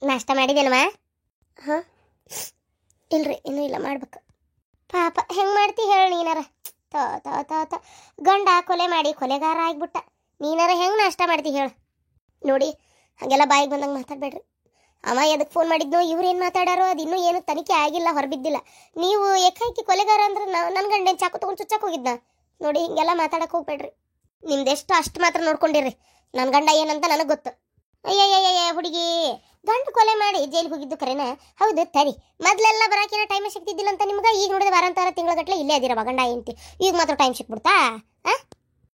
ನಾಷ್ಟ ಮಾಡಿದೇನಮ್ಮ? ಹಾಂ, ಇಲ್ರಿ ಇನ್ನೂ ಇಲ್ಲ, ಮಾಡ್ಬೇಕು. ಪಾಪ ಹೆಂಗೆ ಮಾಡ್ತಿ ಹೇಳಿ ನೀನಾರ. ತ ತ ತ ತ ಗಂಡ ಕೊಲೆ ಮಾಡಿ ಕೊಲೆಗಾರ ಆಗ್ಬಿಟ್ಟ. ನೀನಾರ ಹೆಂಗೆ ನಾಷ್ಟ ಮಾಡ್ತಿ ಹೇಳು? ನೋಡಿ, ಹಾಗೆಲ್ಲ ಬಾಯಿಗೆ ಬಂದಂಗೆ ಮಾತಾಡಬೇಡ್ರಿ. ಅವ ಎದಕ್ಕೆ ಫೋನ್ ಮಾಡಿದ್ನೋ, ಇವ್ರು ಏನು ಮಾತಾಡಾರೋ ಅದು ಇನ್ನೂ ಏನು ತನಿಖೆ ಆಗಿಲ್ಲ, ಹೊರಬಿದ್ದಿಲ್ಲ. ನೀವು ಏಕಾಏಕಿ ಕೊಲೆಗಾರ ಅಂದ್ರೆ ನನ್ನ ಗಂಡೇನು ಚಾಕು ತೊಗೊಂಡು ಚುಚ್ಚಕ್ಕೆ ಹೋಗಿದ್ನ? ನೋಡಿ, ಹಿಂಗೆಲ್ಲ ಮಾತಾಡಕ್ಕೆ ಹೋಗ್ಬೇಡ್ರಿ. ನಿಮ್ದೆಷ್ಟು ಅಷ್ಟು ಮಾತ್ರ ನೋಡ್ಕೊಂಡಿರ್ರಿ. ನನ್ನ ಗಂಡ ಏನಂತ ನನಗೆ ಗೊತ್ತು. ಅಯ್ಯಯ್ಯಯ್ಯ ಹುಡುಗಿ, ಗಂಡು ಕೊಲೆ ಮಾಡಿ ಜೈಲಿಗೆ ಹೋಗಿದ್ದು ಕರೆನ? ಹೌದು ತರಿ. ಮೊದಲೆಲ್ಲ ಬರಾಕಿನ ಟೈಮ್ ಸಿಗ್ತಿದ್ದಿಲ್ಲ ಅಂತ ನಿಮ್ಗೆ. ಈಗ ನೋಡಿದ್ರೆ ವಾರಾಂತರ ತಿಂಗಳಗಟ್ಟಲೆ ಇಲ್ಲೇ ಅದಿರವ ಗಂಡ ಹೆಂಡ್ತಿ. ಈಗ ಮಾತ್ರ ಟೈಮ್ ಸಿಕ್ಬಿಡ್ತಾ?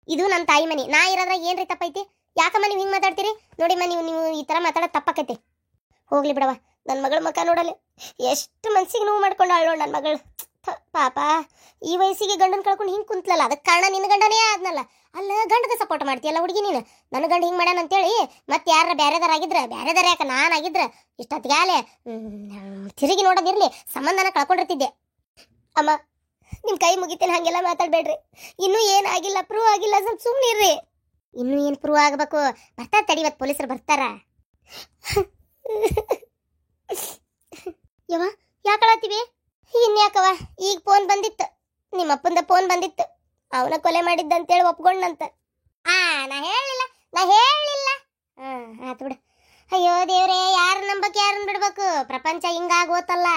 ಇದು ನನ್ನ ತಾಯಿ ಮನೆ. ನಾ ಇರೋದ್ರಾಗ ಏನ್ರಿ ತಪ್ಪೈತಿ? ಯಾಕಮ್ಮ ನೀವು ಹಿಂಗೆ ಮಾತಾಡ್ತೀರಿ? ನೋಡಿಮ್ಮ, ನೀವು ಈ ಥರ ಮಾತಾಡೋದು ತಪ್ಪಾಕೈತಿ. ಹೋಗ್ಲಿ ಬಿಡವ, ನನ್ನ ಮಗಳ ಮಕ್ಕ ನೋಡಲ್ಲ ಎಷ್ಟು ಮನ್ಸಿಗೆ ನೋವು ಮಾಡ್ಕೊಂಡು ಅಳ್ಳೋಳು ನನ್ನ ಮಗಳು. ಪಾಪ ಈ ವಯಸ್ಸಿಗೆ ಗಂಡನ ಕಳ್ಕೊಂಡು ಹಿಂಗೆ ಕುಂತ್ಲಲ್ಲ, ಅದಕ್ಕೆ ಕಾರಣ ನಿನ್ನ ಗಂಡನೇ ಆದ್ನಲ್ಲ. ಅಲ್ಲ, ಗಂಡಗೆ ಸಪೋರ್ಟ್ ಮಾಡ್ತೀಯಲ್ಲ ಹುಡುಗಿ ನೀನು. ನನ್ನ ಗಂಡ ಹಿಂಗೆ ಮಾಡ್ಯಾನ ಅಂತೇಳಿ ಮತ್ತೆ ಯಾರ ಬೇರೆದಾರಾಗಿದ್ರೆ, ಬೇರೆದಾರ ಯಾಕೆ ನಾನಾಗಿದ್ರೆ ಇಷ್ಟೊತ್ತಿಗಾಲೆ ತಿರುಗಿ ನೋಡೋದಿರಲಿ, ಸಂಬಂಧನ ಕಳ್ಕೊಂಡಿರ್ತಿದ್ದೆ. ಅಮ್ಮ, ನಿಮ್ಮ ಕೈ ಮುಗಿತೇನೆ, ಹಾಗೆಲ್ಲ ಮಾತಾಡಬೇಡ್ರಿ. ಇನ್ನೂ ಏನಾಗಿಲ್ಲ, ಪ್ರೂವ್ ಆಗಿಲ್ಲ, ಸ್ವಲ್ಪ ಸುಮ್ಮನೆ ಇರ್ರಿ. ಇನ್ನೂ ಏನು ಪ್ರೂವ್ ಆಗಬೇಕು? ಬರ್ತಾರೆ ತಡಿ, ಇವತ್ತು ಪೊಲೀಸರು ಬರ್ತಾರ. ಯವ್ವ, ಯಾಕಳತ್ತೀವಿ? ಇನ್ಯಾಕವ, ಈಗ ಫೋನ್ ಬಂದಿತ್ತು, ನಿಮ್ಮಪ್ಪಂದ ಫೋನ್ ಬಂದಿತ್ತು. ಅವನ ಕೊಲೆ ಮಾಡಿದ್ದಂತೇಳಿ ಒಪ್ಕೊಂಡಂತ. ನಾ ಹೇಳಿಲ್ಲ. ಆತು ಬಿಡು. ಅಯ್ಯೋ ದೇವ್ರೆ, ಯಾರು ನಂಬಕ್ಕೆ ಯಾರನ್ನ ಬಿಡ್ಬೇಕು? ಪ್ರಪಂಚ ಹಿಂಗಾಗೋತಲ್ಲ.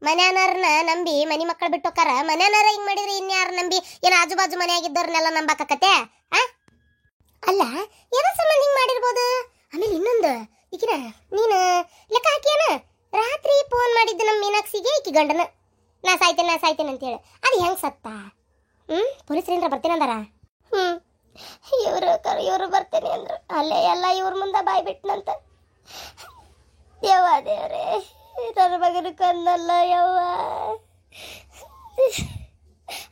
ಮನ್ಯಾನವ್ರನ್ನ ನಂಬಿ ಮನಿ ಮಕ್ಕಳು ಬಿಟ್ಟು ಹೋಕಾರ. ಮನ್ಯಾನವ್ರ ಹಿಂಗ್ ಮಾಡಿದ್ರೆ ಇನ್ಯಾರು ನಂಬಿ? ಏನು ಆಜು ಬಾಜು ಮನೆಯಾಗಿದ್ದವ್ರನ್ನೆಲ್ಲ ನಂಬಕತ್ತೆ? ಅಲ್ಲ, ಏನೋ ಸಂಬಂಧ ಹಿಂಗ್ ಮಾಡಿರ್ಬೋದು. ಆಮೇಲೆ ಇನ್ನೊಂದು, ಈಗಿನ ನೀನು ಲೆಕ್ಕ ಹಾಕಿಯೇನ? ರಾತ್ರಿ ಫೋನ್ ಮಾಡಿದ್ದು ನಮ್ಮ ಮೀನಾಕ್ಷಿಗೆ ಈಕಿ ಗಂಡನ ನಾ ಸಾಯ್ತೇನೆ ಅಂತೇಳಿ. ಅದು ಹೆಂಗೆ ಸತ್ತ? ಪೊಲೀಸರೇನ್ರ ಬರ್ತೀನಂದಾರ? ಇವರು ಬರ್ತೇನೆ ಅಂದ್ರು. ಅಲ್ಲೇ ಎಲ್ಲ ಇವ್ರ ಮುಂದೆ ಬಾಯ್ ಬಿಟ್ನಂತ. ಯವ್ವ ದೇವ್ರೆ, ನನ್ನ ಮಗನ ಕನ್ನಲ್ಲ ಯವ್ವ.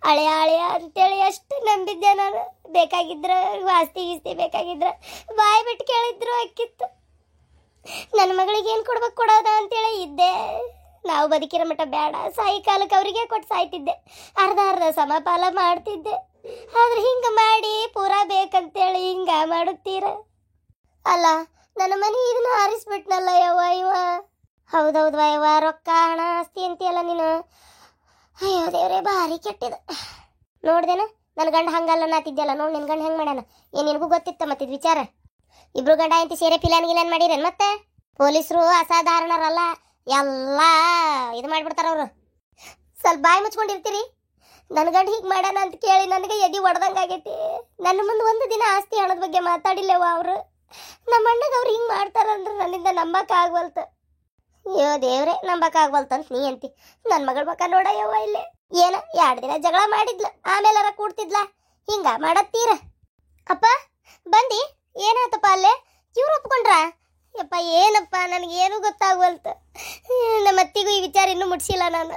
ಹಳೆಯ ಅಂತೇಳಿ ಎಷ್ಟು ನಂಬಿದ್ದೆ ನಾನು. ಬೇಕಾಗಿದ್ರ ಆಸ್ತಿ ಗೀಸ್ತಿ ಬೇಕಾಗಿದ್ರ ಬಾಯ್ ಬಿಟ್ಟು ಕೇಳಿದ್ರು ಅಕ್ಕಿತ್ತು. ನನ್ನ ಮಗಳಿಗೆ ಏನು ಕೊಡ್ಬೇಕು ಕೊಡೋದ ಅಂತೇಳಿ ಇದ್ದೆ. ನಾವು ಬದುಕಿರೋ ಮಟ್ಟ ಬೇಡ, ಸಾಯಿ ಕಾಲಕ್ಕೆ ಅವರಿಗೆ ಕೊಟ್ಟು ಸಾಯ್ತಿದ್ದೆ. ಅರ್ಧ ಸಮಪಾಲ ಮಾಡ್ತಿದ್ದೆ. ಆದ್ರೆ ಹಿಂಗೆ ಮಾಡಿ ಪೂರಾ ಬೇಕಂತೇಳಿ ಹಿಂಗ ಮಾಡುತ್ತೀರ ಅಲ್ಲ. ನನ್ನ ಮನೆ ಇದನ್ನ ಹಾರಿಸ್ಬಿಟ್ನಲ್ಲ ಯವ್ವ ಇವ. ಹೌದೌದು ಯವ್ವ, ರೊಕ್ಕ ಹಣ ಆಸ್ತಿ ಅಂತೀಯಲ್ಲ ನೀನು. ಅಯ್ಯೋ ದೇವ್ರೆ, ಭಾರಿ ಕೆಟ್ಟಿದ. ನೋಡ್ದೇನ ನನ್ನ ಗಂಡ ಹಂಗಲ್ಲ ನಾತಿದ್ಯಲ್ಲ. ನೋಡಿ ನಿನ್ನ ಗಂಡ ಹೆಂಗೆ ಮಾಡ್ಯಾನ. ಏನು ನಿನಗೂ ಗೊತ್ತಿತ್ತ ಮತ್ತಿದ್ ವಿಚಾರ? ಇಬ್ರು ಗಂಡ ಎಂತಿ ಸೇರೆ ಪಿಲಾನ್ ಗಿಲಾನ್ ಮಾಡಿರೇನು? ಮತ್ತೆ ಪೊಲೀಸರು ಅಸಾಧಾರಣರಲ್ಲ, ಎಲ್ಲ ಇದು ಮಾಡಿಬಿಡ್ತಾರ ಅವರು. ಸ್ವಲ್ಪ ಬಾಯಿ ಮುಚ್ಕೊಂಡಿರ್ತೀರಿ. ನನ್ನ ಗಂಡ ಹೀಗೆ ಮಾಡ್ಯಾನ ಅಂತ ಕೇಳಿ ನನಗೆ ಎದಿ ಒಡ್ದಂಗೆ ಆಗೈತಿ. ನನ್ನ ಮುಂದೆ ಒಂದು ದಿನ ಆಸ್ತಿ ಹಣದ ಬಗ್ಗೆ ಮಾತಾಡಿಲ್ಲವ ಅವರು. ನಮ್ಮ ಅಣ್ಣಗೆ ಅವ್ರು ಹಿಂಗೆ ಮಾಡ್ತಾರಂದ್ರೆ ನನ್ನಿಂದ ನಂಬಕ್ಕಾಗ್ವಲ್ತು. ಅಯ್ಯೋ ದೇವ್ರೆ, ನಂಬಕ್ಕಾಗ್ವಲ್ತಂತ ನೀ ಅಂತಿ. ನನ್ನ ಮಗಳ ಮಕ್ಕ ನೋಡಯ್ಯವ್ವ ಇಲ್ಲೇ. ಏನ 2 ದಿನ ಜಗಳ ಮಾಡಿದ್ಲ, ಆಮೇಲಾರ ಕೂಡ್ತಿದ್ಲ. ಹಿಂಗ ಮಾಡತ್ತೀರ? ಅಪ್ಪ ಬಂದು ಏನಾಯ್ತಪ್ಪ ಅಲ್ಲೇ? ಇವ್ರು ಒಪ್ಕೊಂಡ್ರ? ಯಪ್ಪ ಏನಪ್ಪ, ನನಗೇನು ಗೊತ್ತಾಗ್ವಲ್ತು. ನಮ್ಮ ಅತ್ತಿಗೂ ಈ ವಿಚಾರ ಇನ್ನೂ ಮುಟ್ಸಿಲ್ಲ ನಾನು.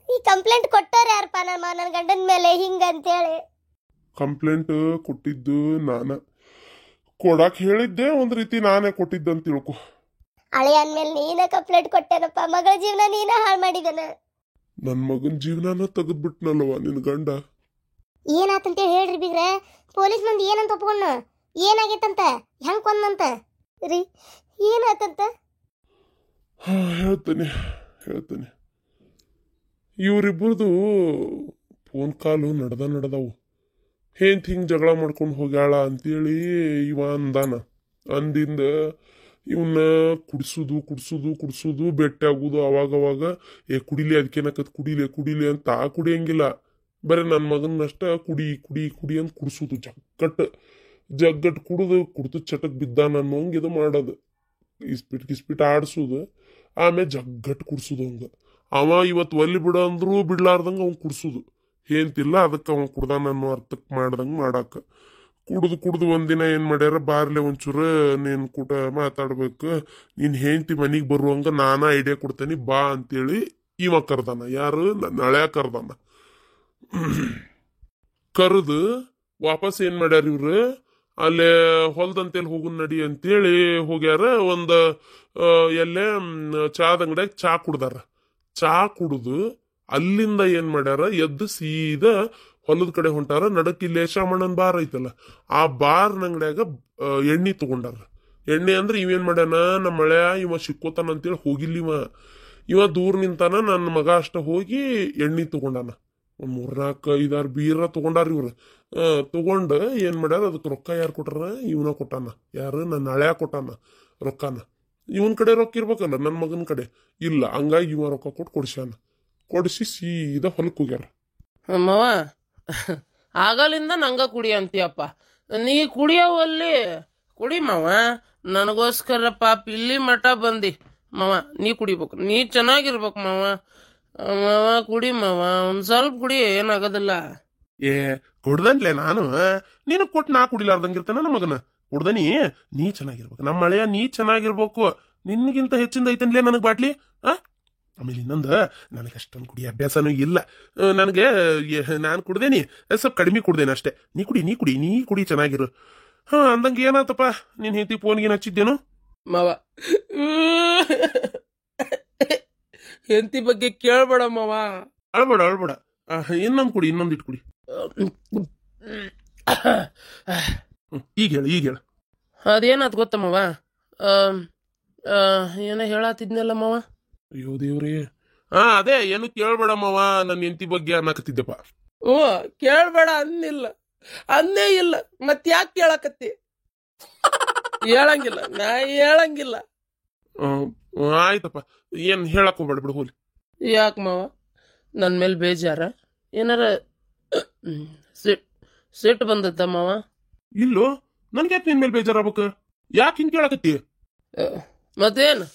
ಈ ಕಂಪ್ಲೇಂಟ್ ಕೊಟ್ಟವ್ರು ಯಾರಪ್ಪ ನನ್ನ ಗಂಡನ ಮೇಲೆ ಹಿಂಗಂತೇಳಿ? ಕಂಪ್ಲೇಂಟ್ ಕೊಟ್ಟಿದ್ದು ನಾನು. ಕೊಡಕ್ಕೆ ಹೇಳಿದ್ದೆ, ಒಂದು ರೀತಿ ನಾನೇ ಕೊಟ್ಟಿದ್ದಂತ ತಿಳ್ಕೊ. ಹಳೆ ಅಂದ್ಮೇಲೆ ನೀನೇ ಕಂಪ್ಲೇಂಟ್ ಕೊಟ್ಟೇನಪ್ಪ. ಮಗಳ ಜೀವನ ನೀನೇ ಹಾಳು ಮಾಡಿದನ. ನನ್ನ ಮಗನ ಜೀವನನ ತೆಗೆದ್ಬಿಟ್ನಲ್ವ ನಿನ್ನ ಗಂಡ. ಏನಾತಂತೇಳಿ ಹೇಳ್ರಿ ಬಿಗ್ರೆ. ಪೊಲೀಸ್ ಮಂದಿ ಏನಂತ ಒಪ್ಕೊಂಡ? ಏನಾಗೈತಂತ? ಹೆಂಗೆ ಕೊಂದಂತ ರೀ? ಏನಾಯ್ತಂತ? ಹೇಳ್ತೇನೆ. ಇವರಿಬ್ಬರದು ಫೋನ್ ಕಾಲು ನಡೆದವು. ಹಿಂಗೆ ಜಗಳ ಮಾಡ್ಕೊಂಡು ಹೋಗ್ಯಾಳ ಅಂತೇಳಿ ಇವ ಅಂದಾನ. ಅಂದಿಂದ ಇವನ್ನ ಕುಡಿಸೋದು ಬೆಟ್ಟ ಆಗೋದು. ಅವಾಗವಾಗ ಕುಡಿಲಿ, ಅದಕ್ಕೇನಕತ್ ಕುಡಿಲಿ ಅಂತ ಕುಡಿಯಂಗಿಲ್ಲ. ಬರೀ ನನ್ನ ಮಗನಷ್ಟ ಕುಡಿ ಅಂತ ಕುಡಿಸೋದು. ಜಗ್ಗಟ್ಟು ಕುಡ್ದು ಚಟಕ್ ಬಿದ್ದಾನ ಅನ್ನೋಂಗೆ ಇದು ಮಾಡೋದು. ಇಸ್ಪಿಟ್ ಆಡ್ಸೋದು, ಆಮೇಲೆ ಜಗ್ಗಟ್ಟು ಕುಡ್ಸೋದು. ಅವ ಇವತ್ತು ಒಲ್ಲಿ ಬಿಡ ಅಂದ್ರೂ ಬಿಡ್ಲಾರ್ದಂಗೆ ಅವ್ನು ಕುಡ್ಸೋದು. ಏಂತಿಲ್ಲ ಅದಕ್ಕೆ ಅವ ಕುಡ್ದಾನ ಅನ್ನೋ ಅರ್ಥಕ್ಕೆ ಮಾಡ್ದಂಗೆ ಮಾಡಾಕ. ಕುಡ್ದು ಒಂದಿನ ಏನು ಮಾಡ್ಯಾರ, ಬಾರ್ಲೆ ಒಂಚೂರು ನೀನು ಕೂಟ ಮಾತಾಡ್ಬೇಕು, ನೀನು ಹೆಂಡ್ತಿ ಮನೆಗೆ ಬರುವಂಗ ನಾನಾ ಐಡಿಯಾ ಕೊಡ್ತೇನೆ ಬಾ ಅಂತೇಳಿ ಇವ ಕರ್ದಾನ. ಯಾರು? ನನ್ನ ಹಳೆಯ ಕರ್ದಾನ. ಕರೆದು ವಾಪಸ್ ಏನು ಮಾಡ್ಯಾರ ಇವ್ರು, ಅಲ್ಲೇ ಹೊಲ್ದಂತೇಳಿ ಹೋಗು ನಡಿ ಅಂತೇಳಿ ಹೋಗ್ಯಾರ. ಒಂದು ಎಲ್ಲೇ ಚಾದ ಅಂಗಡಿಯಾಗ ಚಾ ಕುಡ್ದಾರ. ಚಾ ಕುಡ್ದು ಅಲ್ಲಿಂದ ಏನ್ ಮಾಡ್ಯಾರ, ಎದ್ದು ಸೀದಾ ಹೊಲದ ಕಡೆ ಹೊಂಟಾರ. ನಡಕ್ ಇಲ್ಲಿ ಶಾಮಣ್ಣನ ಬಾರ್ ಐತಲ್ಲ, ಆ ಬಾರ್ ಅಂಗಡಿಯಾಗ ಎಣ್ಣೆ ತಗೊಂಡಾರ. ಎಣ್ಣೆ ಅಂದ್ರೆ ಇವೇನ್ ಮಾಡ್ಯಾನ ನಮ್ಮ ಮಳೆಯ ಇವ ಸಿಕ್ಕೋತಾನ ಅಂತೇಳಿ ಹೋಗಿಲ್ಲ ಇವ ದೂರ ನಿಂತಾನ. ನನ್ನ ಮಗ ಅಷ್ಟ ಹೋಗಿ ಎಣ್ಣೆ ತಗೊಂಡಾನ. ಒಂದ್ 3-4-5-6 ಬೀರ ತಗೊಂಡಾರ ಇವ್ರು. ತಗೊಂಡ್ ಏನ್ ಮಾಡ್ಯಾರ, ಅದಕ್ಕೆ ರೊಕ್ಕ ಯಾರು ಕೊಟ್ಟಾರ? ಇವನ ಕೊಟ್ಟಾನ. ಯಾರು? ನನ್ನ ಹಳೆಯ ಕೊಟ್ಟಾನ ರೊಕ್ಕನ. ಇವನ್ ಕಡೆ ರೊಕ್ಕ ಇರ್ಬೇಕಲ್ಲ, ನನ್ನ ಮಗನ ಕಡೆ ಇಲ್ಲ. ಹಂಗಾಗಿ ಇವ ರೊಕ್ಕ ಕೊಟ್ಟು ಕೊಡ್ಸ್ಯಾನ. ಕೊಡಿಸಿ ಸೀದಾ ಹೊಲಕ್ಕೆ ಹೋಗ್ಯಾರ. ಮಾವ ಆಗಲಿಂದ ನಂಗ ಕುಡಿ ಅಂತೀಯಪ್ಪ. ನೀ ಕುಡಿಯೋವಲ್ಲಿ ಕುಡಿ ಮಾವ, ನನಗೋಸ್ಕರ ಪಾಪ ಇಲ್ಲಿ ಮಠ ಬಂದಿ ಮಾವ. ನೀ ಕುಡಿಬೇಕು, ನೀ ಚೆನ್ನಾಗಿರ್ಬೇಕು ಮಾವ. ಮಾವ ಕುಡಿ ಮಾವ, ಒಂದ್ ಸ್ವಲ್ಪ ಕುಡಿ, ಏನಾಗೋದಿಲ್ಲ. ಏ ಕುಡ್ದನ್ಲೆ ನಾನು, ನೀನು ಕೊಟ್ಟು ನಾ ಕುಡಿಲಾರ್ದಂಗಿರ್ತಾನ ನಮ್ಮ ಮಗನ. ಕುಡ್ದನಿ, ನೀ ಚೆನ್ನಾಗಿರ್ಬೇಕು ನಮ್ಮ ಮಳೆಯ, ನೀ ಚೆನ್ನಾಗಿರ್ಬೇಕು. ನಿನ್ಗಿಂತ ಹೆಚ್ಚಿಂದ ಐತನ್ಲೇ ನನಗ್ ಬಾಟ್ಲಿ. ಆಮೇಲೆ ಇನ್ನೊಂದು, ನನಗೆ ಅಷ್ಟೊಂದು ಕುಡಿ ಅಭ್ಯಾಸನೂ ಇಲ್ಲ. ನನಗೆ ನಾನು ಕುಡ್ದೇನಿ, ಸ್ವಲ್ಪ ಕಡಿಮೆ ಕುಡ್ದೇನೆ ಅಷ್ಟೇ. ನೀ ಕುಡಿ ಚೆನ್ನಾಗಿರು. ಅಂದಂಗೆ ಏನಾತಪ್ಪ, ನೀನ್ ಹೆಂಡತಿ ಫೋನ್ಗೇನು ಹಚ್ಚಿದ್ದೇನು? ಮಾವ ಹೆಂಡತಿ ಬಗ್ಗೆ ಕೇಳ್ಬೇಡ ಮಾವ. ಅಳ್ಬೇಡ. ಇನ್ನೊಂದು ಕುಡಿ, ಇನ್ನೊಂದಿಟ್ಟು ಕುಡಿ. ಈಗ ಹೇಳು. ಅದೇನಾದ್ ಗೊತ್ತ ಮಾವ, ಏನ ಹೇಳತ್ತಿದ್ನಲ್ಲ ಮಾವ. ಅಯ್ಯೋ ದೇವ್ರಿ. ಅದೇ ಏನು ಕೇಳ್ಬೇಡಮ್ಮವ, ನನ್ನ ಹೆಂಡತಿ ಬಗ್ಗೆ ಅನ್ನಕತ್ತಿದ್ದೆಪ್ಪ. ಕೇಳ್ಬೇಡ ಅನ್ನಿಲ್ಲ, ಅನ್ನೇ ಇಲ್ಲ. ಮತ್ ಯಾಕೆ ಕೇಳಕತ್ತಿ? ಹೇಳಂಗಿಲ್ಲ, ನಾ ಹೇಳಂಗಿಲ್ಲ. ಆಯ್ತಪ್ಪ, ಏನ್ ಹೇಳಕ್ ಹೋಗ್ಬೇಡ ಬಿಡು, ಹೋಲಿ. ಯಾಕೆ ಮಾವ, ನನ್ ಮೇಲೆ ಬೇಜಾರ? ಏನಾರ ಸಿಟ್ಟು ಬಂದತ್ತ ಮಾವ? ಇಲ್ಲೋ, ನನ್ಗೆ ಯಾಕೆ ನಿನ್ ಮೇಲೆ ಬೇಜಾರಾಗ್ಬೇಕು? ಯಾಕೆ ಹಿಂಗ್ ಕೇಳಕತ್ತಿ? ಮತ್ತೇನು,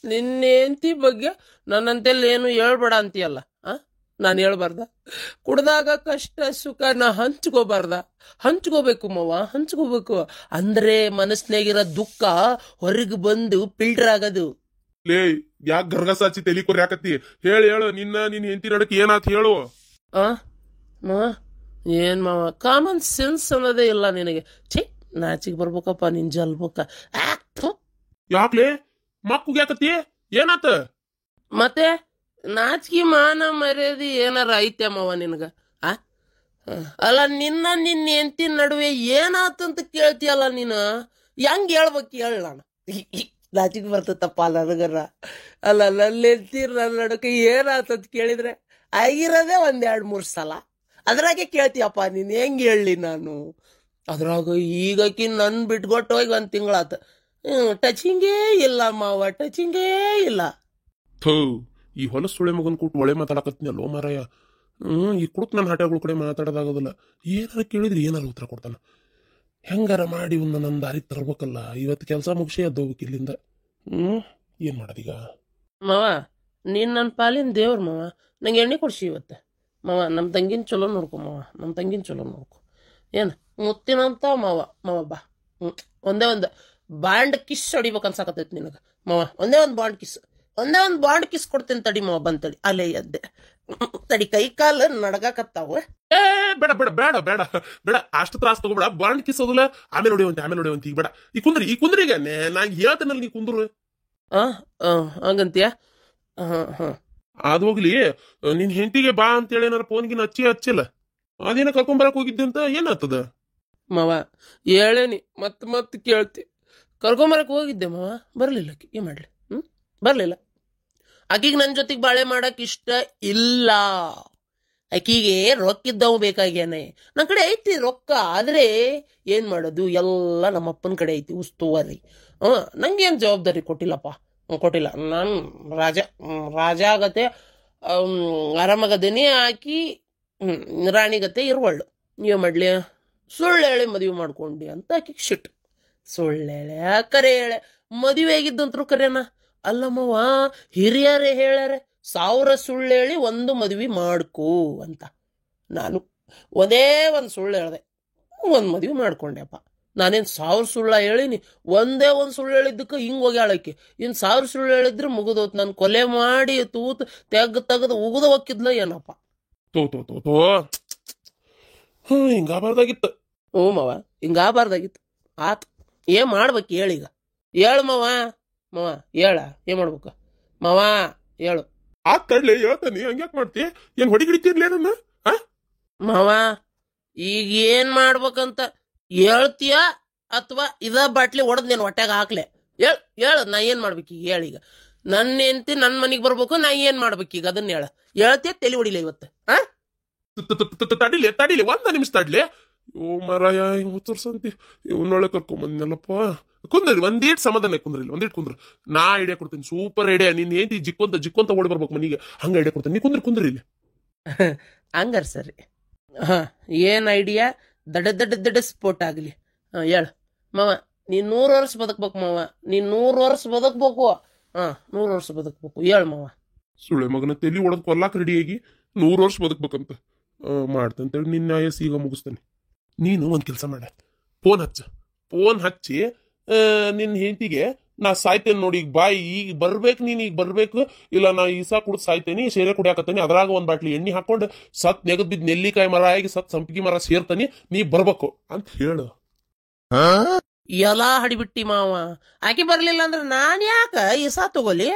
ನಿನ್ನ ಹೆಂಡತಿ ಬಗ್ಗೆ ನನ್ನಂತೆಲ್ಲ ಏನು ಹೇಳ್ಬೇಡ ಅಂತೀಯಲ್ಲ? ನಾನು ಹೇಳ್ಬಾರ್ದ? ಕುಡ್ದಾಗ ಕಷ್ಟ ಸುಖನ ಹಂಚ್ಕೋಬೇಕು ಮಾವ, ಹಂಚ್ಕೋಬೇಕು. ಅಂದ್ರೆ ಮನಸ್ನಾಗಿರೋ ದುಃಖ ಹೊರಗೆ ಬಂದು ಫಿಲ್ಟರ್ ಆಗದು. ಲೇ, ಯಾಕೆ ಗರ್ಗಸಾಚಿ ತಲಿ ಕೊರ್ಯಾಕತ್ತಿ? ಹೇಳು, ನಿನ್ನ ಹೆಂಡತಿ ನಡಕ್ ಏನಾತ್ ಹೇಳು. ಮಾವ ಏನ್ ಮಾವ, ಕಾಮನ್ ಸೆನ್ಸ್ ಅನ್ನೋದೇ ಇಲ್ಲ ನಿನಗೆ. ಛೇ, ನಾಚಿಗೆ ಬರ್ಬೇಕಪ್ಪ ನಿನ್ ಜಲ್ಬೇಕ. ಯಾಕ್ಲೆ ಮಕ್ಕುಗ್ಯಾಕತ್ತಿ? ಏನಾತ? ಮತ್ತೆ ನಾಚಿಕೆ ಮಾನ ಮರ್ಯಾದೆ ಏನಾರ ಐತೆ ಮಾವ ನಿನಗ? ಅಲ್ಲ, ನಿನ್ನ ಹೆಂಡತಿ ನಡುವೆ ಏನಾತಂತ ಕೇಳ್ತೀಯಲ್ಲ ನೀನು. ಹೆಂಗ್ ಹೇಳ್ಬೇಕು ಹೇಳ? ನಾನು ನಾಚಿಕೆ ಬರ್ತತಪ್ಪ ನನಗರ. ಅಲ್ಲ, ನನ್ನ ಹೆಂಡತಿ ನನ್ನ ನಡುವೆ ಏನಾತಂತ ಕೇಳಿದ್ರೆ ಆಗಿರೋದೇ 1-2-3 ಸಲ. ಅದ್ರಾಗೆ ಕೇಳ್ತೀಯಪ್ಪ ನೀನ್, ಹೆಂಗ್ ಹೇಳಲಿ ನಾನು? ಅದ್ರಾಗ ಈಗಕಿ ನನ್ ಬಿಟ್ಕೊಟ್ಟು ಹೋಗಿ 1 ತಿಂಗಳಾತ. ಟಚಿಂಗೇ ಇಲ್ಲ ಮಾವ, ಟಚಿಂಗೇ ಇಲ್ಲ. ಈ ಹೊಲಸ್ ಸುಳೆ ಮಗನ್ ಕೂಟ್ ಒಳ್ಳೆ ಮಾತಾಡಕತ್ನಲ್ಲೋ ಮಾರಾಯ. ಈ ಕುಡುಕ್ ನನ್ನ ಹಟೆಗಳ ಕಡೆ ಮಾತಾಡೋದಾಗೋದಿಲ್ಲ. ಏನಾರ ಕೇಳಿದ್ರಿ ಏನಾರ ಉತ್ತರ ಕೊಡ್ತಾನ. ಹೆಂಗಾರ ಮಾಡಿ ನನ್ನ ದಾರಿ ತರ್ಬೇಕಲ್ಲ. ಇವತ್ತು ಕೆಲಸ ಮುಗಿಸಿ ಎದ್ದೋಗ್ಬೇಕು ಇಲ್ಲಿಂದ. ಏನ್ ಮಾಡೋದೀಗ? ಮಾವ ನೀನ್ ನನ್ನ ಪಾಲಿನ ದೇವ್ರ ಮಾವ. ನಂಗೆ ಎಣ್ಣೆ ಕೊಡ್ಸಿ ಇವತ್ತ ಮಾವ. ನಮ್ಮ ತಂಗಿನ ಚಲೋ ನೋಡ್ಕೊ ಮಾವ, ನಮ್ಮ ತಂಗಿನ ಚಲೋ ನೋಡ್ಕೊ. ಏನು ಮುತ್ತಿನಂತ ಮಾವ ಬಾ. ಒಂದೇ ಒಂದು ಬಾಂಡ್ ಕಿಸ್ ಹೊಡಿಬೇಕು ಅನ್ಸಾಕತ್ತೈತಿ ನಿನಗೆ ಮಾವ. ಒಂದೇ ಒಂದು ಬಾಂಡ್ ಕಿಸ್ ಕೊಡ್ತೇನೆ ತಡಿ ಮಾವ. ಬಂತಡಿ ಅಲ್ಲೇ ಎದ್ದೆ ತಡಿ, ಕೈ ಕಾಲು ನಡಗಾಕತ್ತಾವ. ಬೇಡ ಬೇಡ ಬೇಡ ಬೇಡ ಬೇಡ, ಅಷ್ಟು ತ್ರಾಸ ತಗೋಬೇಡ. ಬಾಂಡ್ ಕಿಸೋದಿಲ್ಲ, ಆಮೇಲೆ ನೋಡಿವಂತ. ಈಗ ಬೇಡ, ಈ ಕುಂದ್ರಿ ಈಗ ನಾನು ಹೇಳ್ತೇನಲ್ಲ, ನೀ ಕುಂದ್ರು. ಹಂಗಂತೀಯ? ಅದು ಹೋಗ್ಲಿ, ನಿನ್ ಹೆಂಡತಿಗೆ ಬಾ ಅಂತೇಳಿ ಏನಾರ ಫೋನ್ಗಿನ ಹಚ್ಚಿಲ್ಲ? ಅದೇನ ಕರ್ಕೊಂಬರಕ್ ಹೋಗಿದ್ದೆ ಅಂತ ಏನಾಗ್ತದ ಮಾವ? ಹೇಳೇನಿ, ಮತ್ ಕೇಳ್ತಿ. ಕರ್ಕೊಂಬರಕ್ ಹೋಗಿದ್ದೆ ಮಾವ, ಬರ್ಲಿಲ್ಲ. ಏನ್ ಮಾಡ್ಲಿ? ಬರ್ಲಿಲ್ಲ. ಆಕಿಗೆ ನನ್ನ ಜೊತೆಗೆ ಬಾಳೆ ಮಾಡಕ್ ಇಷ್ಟ ಇಲ್ಲ. ಆಕಿಗೆ ರೊಕ್ಕ ಇದ್ದವು ಬೇಕಾಗ್ಯಾನೆ. ನನ್ನ ಕಡೆ ಐತಿ ರೊಕ್ಕ, ಆದ್ರೆ ಏನ್ ಮಾಡೋದು, ಎಲ್ಲ ನಮ್ಮಪ್ಪನ ಕಡೆ ಐತಿ ಉಸ್ತುವಾರಿ. ನಂಗೇನು ಜವಾಬ್ದಾರಿ ಕೊಟ್ಟಿಲ್ಲಪ್ಪ, ಕೊಟ್ಟಿಲ್ಲ. ನಾನು ರಾಜ ಆಗತ್ತೆ, ಆರಾಮಾಗದೇನೆ. ಆಕಿ ರಾಣಿಗತ್ತೆ ಇರುವಳ್ಳು. ಏನ್ ಮಾಡ್ಲಿ? ಸುಳ್ಳು ಹೇಳಿ ಮದುವೆ ಮಾಡ್ಕೊಂಡಿ ಅಂತ ಆಕಿಗೆ ಶಿಟ್. ಸುಳ್ಳು ಹೇಳೆ ಕರೆ ಹೇಳೆ ಮದುವೆ ಆಗಿದ್ದಂತ್ರು ಕರೆನ ಅಲ್ಲಮ್ಮವ. ಹಿರಿಯರೇ ಹೇಳ್ಯಾರೆ 1000 ಸುಳ್ಳು ಹೇಳಿ 1 ಮದುವೆ ಮಾಡ್ಕೋ ಅಂತ. ನಾನು ಒಂದೇ ಒಂದು ಸುಳ್ಳು ಹೇಳ್ದೆ, 1 ಮದುವೆ ಮಾಡ್ಕೊಂಡೆಪ್ಪ. ನಾನೇನು 1000 ಸುಳ್ಳ ಹೇಳಿನಿ? ಒಂದೇ ಒಂದು ಸುಳ್ಳು ಹೇಳಿದ್ದಕ್ಕೆ ಹಿಂಗೆ ಹೋಗಿ ಆಳಕ್ಕೆ. ಇನ್ನು 1000 ಸುಳ್ಳು ಹೇಳಿದ್ರೆ ಮುಗಿದೋತ್. ನಾನು ಕೊಲೆ ಮಾಡಿ ತೂತ್ ತೆಗೆದು ಉಗಿದ ಹೋಗಿದ್ಲ ಏನಪ್ಪ. ಹಿಂಗಾಬಾರ್ದಾಗಿತ್ತು. ಮಾವ, ಹಿಂಗಾಬಾರ್ದಾಗಿತ್ತು. ಆತ್, ಏನ್ ಮಾಡ್ಬೇಕು ಹೇಳೀಗ? ಹೇಳು ಮಾವ ಹೇಳ, ಏನ್ ಮಾಡ್ಬೇಕು ಮಾವ? ಹೇಳು. ಆತ್ ತಡ್ಲಿ, ಹೇಳ್ತಾನಿ. ಹಂಗ್ಯಾಕ್ ಮಾಡ್ತಿ? ಏನ್ ಹೊಡಿಗಿಡಿತೀರ್ಲೇ ನನ್ನ? ಮಾವ ಈಗ ಏನ್ ಮಾಡ್ಬೇಕಂತ ಹೇಳ್ತೀಯ ಅಥವಾ ಇದ ಬಾಟ್ಲಿ ಒಡದ್ ನೀನ್ ಹೊಟ್ಯಾಗ ಹಾಕ್ಲೆ? ಹೇಳ ನಾ ಏನ್ ಮಾಡ್ಬೇಕೀಗ? ಹೇಳೀಗ ನನ್ನ ಹೆಂಡತಿ ನನ್ ಮನಿಗ್ ಬರ್ಬೇಕು, ನಾ ಏನ್ ಮಾಡ್ಬೇಕೀಗ? ಅದನ್ನ ಹೇಳ್ತೇ ತಲೆ ಹೊಡಿಲ್ಲ ಇವತ್ತು. ತಡಿಲಿ ಒಂದ ನಿಮಿಷ ತಡ್ಲಿ. ಓ ಮಾರಾಯ ಮುತ್ತರ್ಸಂತಿ ಇವನೊಳಗೆ ಕರ್ಕೊಂಬಂದಿನಲ್ಲಪ್ಪ. ಕುಂದ್ರಿ ಒಂದೇಟ್ ಸಮಾಧಾನ ಕುಂದ್ರ. ನಾ ಐಡಿಯಾ ಕೊಡ್ತೀನಿ, ಸೂಪರ್ ಐಡಿಯಾ. ನೀನ್ ಏನ್ ಜಿಕ್ಕೊಂತ ಓಡಿ ಬರ್ಬೇಕು ಮನಿಗೆ, ಹಂಗ ಐಡಿಯಾ ಕೊಡ್ತೀನಿ. ನೀ ಕುಂದ್ರಿ ಇಲ್ಲಿ. ಹಂಗಾರ ಸರಿ. ಏನ್ ಐಡಿಯಾ? ದಡ ಸ್ಫೋಟ ಆಗ್ಲಿ. ಹೇಳು ಮಾವ. ನೀನ್ 100 ವರ್ಷ ಬದುಕ್ಬೇಕು ಮಾವ. ನೀನ್ 100 ವರ್ಷ ಬದುಕ್ಬೇಕು. 100 ವರ್ಷ ಬದುಕ್ಬೇಕು. ಹೇಳು ಮಾವ. ಸುಳ್ಳೆ ಮಗನ ತಲಿ ಒಡದ್ ಕೊಲ್ಲಾಕ್ ರೆಡಿಯಾಗಿ 100 ವರ್ಷ ಬದುಕ್ಬೇಕಂತ ಮಾಡ್ತಂತೇಳಿ ನಿನ್ನ ಆಯಸ್ ಈಗ ಮುಗಿಸ್ತಾನೆ. ನೀನು ಒಂದ್ ಕೆಲಸ ಮಾಡ, ಫೋನ್ ಹಚ್ಚಿ ನಿನ್ನ ಹೆಂಡತಿಗೆ ನಾ ಸಾಯ್ತೇನೆ ನೋಡಿ, ಈಗ ಬಾಯಿ ಈಗ ಬರ್ಬೇಕು, ನೀನ್ ಈಗ ಬರ್ಬೇಕು, ಇಲ್ಲ ನಾ ಈಸಾ ಕುಡ್ದು ಸಾಯ್ತೇನಿ, ಸೇರೆ ಕುಡಿಯಾಕತ್ತೇನಿ, ಅದ್ರಾಗ ಒಂದ್ ಬಾಟ್ಲಿ ಎಣ್ಣೆ ಹಾಕೊಂಡು ಸತ್ ನೆಗದ್ ಬಿದ್ದು ನೆಲ್ಲಿಕಾಯಿ ಮರ ಆಗಿ ಸತ್ ಸಂಪಿಗೆ ಮರ ಸೇರ್ತಾನಿ, ನೀ ಬರ್ಬೇಕು ಅಂತ ಹೇಳು. ಎಲ್ಲ ಹಡಿಬಿಟ್ಟಿ ಮಾವ. ಆಕೆ ಬರ್ಲಿಲ್ಲ ಅಂದ್ರೆ ನಾನ್ ಯಾಕ ಈಸಾ ತಗೋಲಿ?